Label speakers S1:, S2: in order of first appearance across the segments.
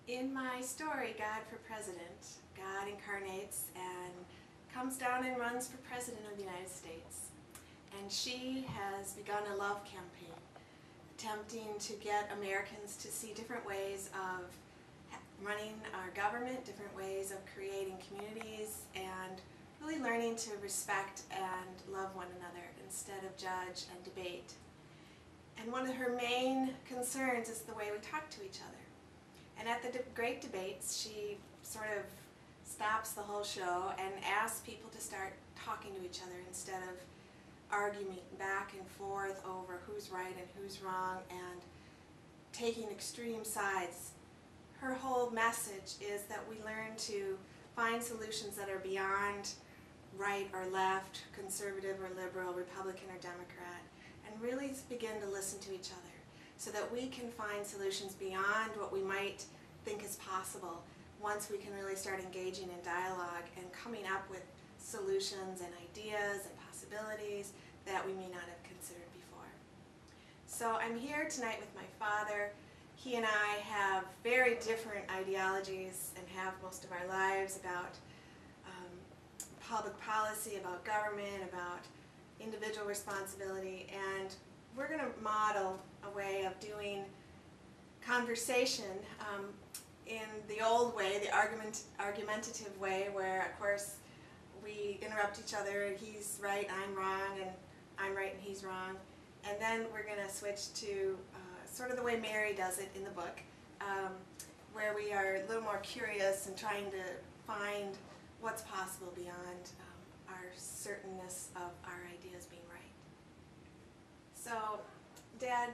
S1: In my story, God for President, God incarnates and comes down and runs for President of the United States. And she has begun a love campaign, attempting to get Americans to see different ways of running our government, different ways of creating communities, and really learning to respect and love one another instead of judge and debate. And one of her main concerns is the way we talk to each other. And at the great debates, she sort of stops the whole show and asks people to start talking to each other instead of arguing back and forth over who's right and who's wrong and taking extreme sides. Her whole message is that we learn to find solutions that are beyond right or left, conservative or liberal, Republican or Democrat, and really begin to listen to each other so that we can find solutions beyond what we might think is possible once we can really start engaging in dialogue and coming up with solutions and ideas and possibilities that we may not have considered before. So I'm here tonight with my father. He and I have very different ideologies and have most of our lives about public policy, about government, about individual responsibility, and we're going to model a way of doing conversation in the old way, the argumentative way, where of course we interrupt each other. He's right, I'm wrong, and I'm right and he's wrong. And then we're going to switch to sort of the way Mary does it in the book, where we are a little more curious and trying to find what's possible beyond our certainness of our ideas being right. So, Dad,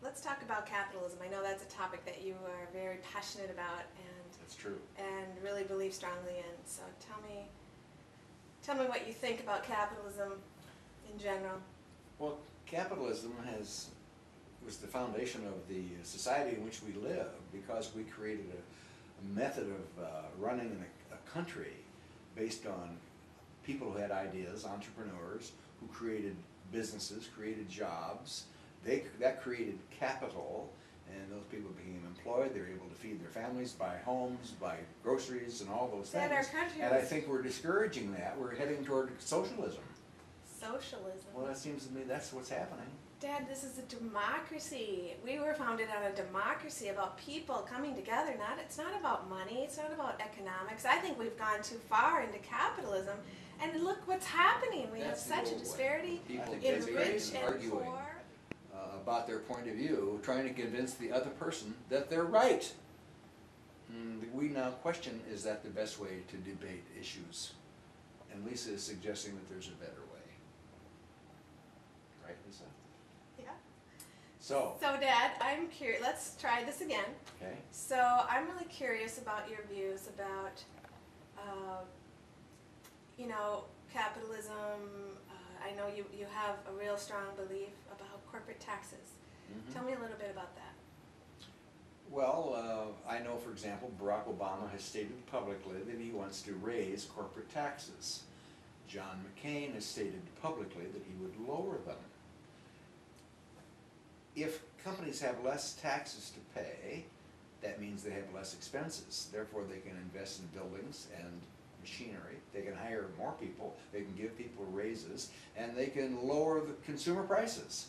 S1: let's talk about capitalism. I know that's a topic that you are very passionate about and
S2: that's true.
S1: And really believe strongly in. So tell me what you think about capitalism in general.
S2: Well, capitalism was the foundation of the society in which we live because we created a method of running a country based on people who had ideas, entrepreneurs, who created businesses, created jobs. That created capital, and those people became employed. They were able to feed their families, buy homes, buy groceries, and all those things.
S1: Our country
S2: and I think we're discouraging that. We're heading toward socialism.
S1: Socialism?
S2: Well, that seems to me that's what's happening.
S1: Dad, this is a democracy. We were founded on a democracy about people coming together. It's not about money. It's not about economics. I think we've gone too far into capitalism. And look what's happening. We have such a disparity in rich and poor.
S2: About their point of view, trying to convince the other person that they're right. We now question, is that the best way to debate issues? And Lisa is suggesting that there's a better way. Right, Lisa?
S1: Yeah.
S2: So
S1: Dad, I'm curious. Let's try this again.
S2: Okay.
S1: So I'm really curious about your views about, you know, capitalism. I know you have a real strong belief about corporate taxes. Mm-hmm. Tell me a little bit about that.
S2: Well, I know, for example, Barack Obama has stated publicly that he wants to raise corporate taxes. John McCain has stated publicly that he would lower them. If companies have less taxes to pay, that means they have less expenses. Therefore, they can invest in buildings and machinery, they can hire more people, they can give people raises, and they can lower the consumer prices.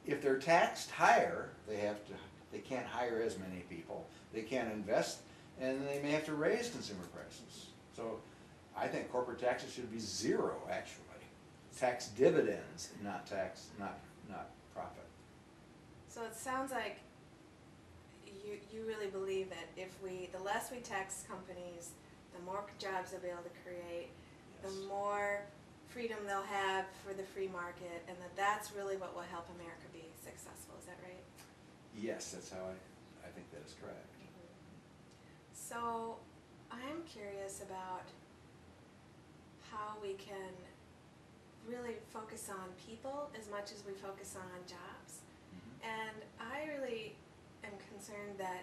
S2: If they're taxed higher, they can't hire as many people, they can't invest, and they may have to raise consumer prices. So I think corporate taxes should be zero, actually. Tax dividends, not profit.
S1: So it sounds like you really believe that the less we tax companies, the more jobs they'll be able to create, yes, the more freedom they'll have for the free market, and that's really what will help America be successful. Is that right?
S2: Yes, that's how I think that is correct.
S1: Mm-hmm. So I'm curious about how we can really focus on people as much as we focus on jobs. Mm-hmm. And I really am concerned that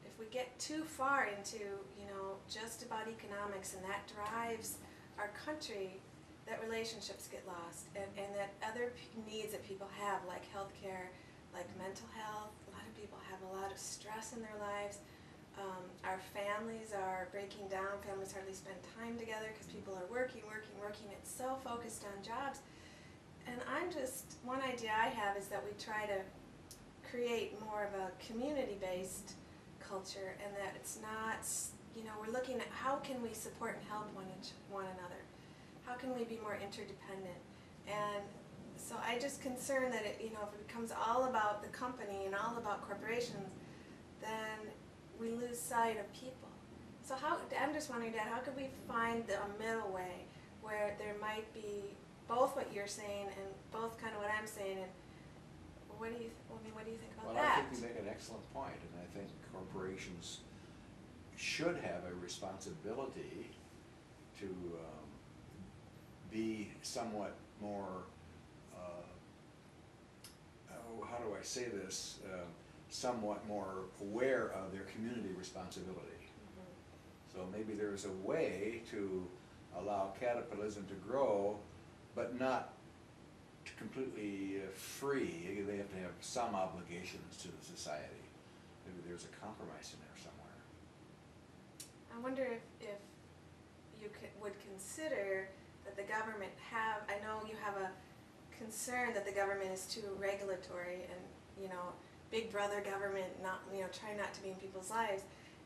S1: if we get too far into, you know, just about economics and that drives our country, that relationships get lost and that other needs that people have, like healthcare, like mental health. A lot of people have a lot of stress in their lives. Our families are breaking down. Families hardly spend time together because people are working. It's so focused on jobs. And one idea I have is that we try to create more of a community-based culture, and that it's not, we're looking at how can we support and help one another. How can we be more interdependent? And so I just concern that if it becomes all about the company and all about corporations, then we lose sight of people. So I'm just wondering, Dad, how could we find a middle way where there might be both what you're saying and both kind of what I'm saying? And what do you think about that?
S2: I think you make an excellent point, and I think corporations should have a responsibility to be somewhat more, how do I say this, somewhat more aware of their community responsibility. So maybe there's a way to allow capitalism to grow, but not completely free. They have to have some obligations to the society. Maybe there's a compromise in there somewhere.
S1: I wonder if you would consider that the government I know you have a concern that the government is too regulatory and, big brother government, try not to be in people's lives.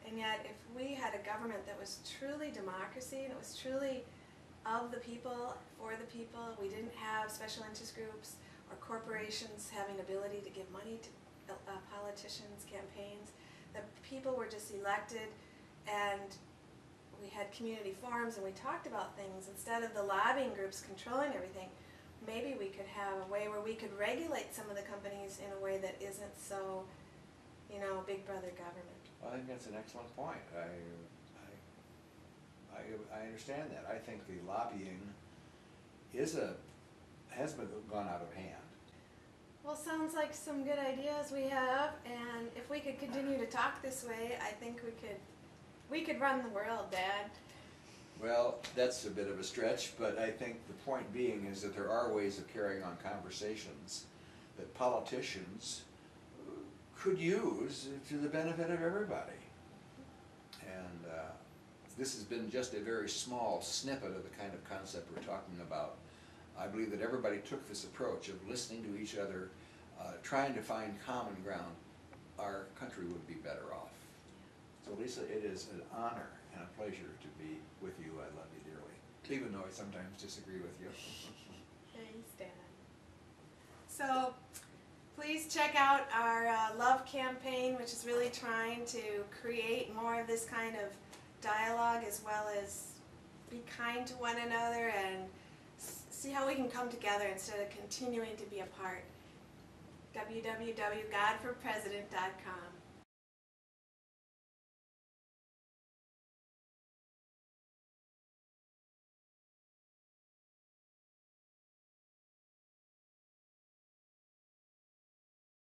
S1: And yet, if we had a government that was truly democracy and it was truly of the people, for the people, we didn't have special interest groups or corporations having ability to give money to politicians' campaigns, the people were just elected, and we had community forums and we talked about things instead of the lobbying groups controlling everything. Maybe we could have a way where we could regulate some of the companies in a way that isn't so, big brother government.
S2: Well, I think that's an excellent point. I understand that. I think the lobbying has gone out of hand.
S1: Well, sounds like some good ideas we have, and if we could continue to talk this way, I think we could run the world, Dad.
S2: Well, that's a bit of a stretch, but I think the point being is that there are ways of carrying on conversations that politicians could use to the benefit of everybody. And this has been just a very small snippet of the kind of concept we're talking about. I believe that everybody took this approach of listening to each other, trying to find common ground, our country would be better off. So Lisa, it is an honor and a pleasure to be with you. I love you dearly, even though I sometimes disagree with you.
S1: Thanks, Dad. So please check out our love campaign, which is really trying to create more of this kind of dialogue, as well as be kind to one another and see how we can come together instead of continuing to be apart. www.godforpresident.com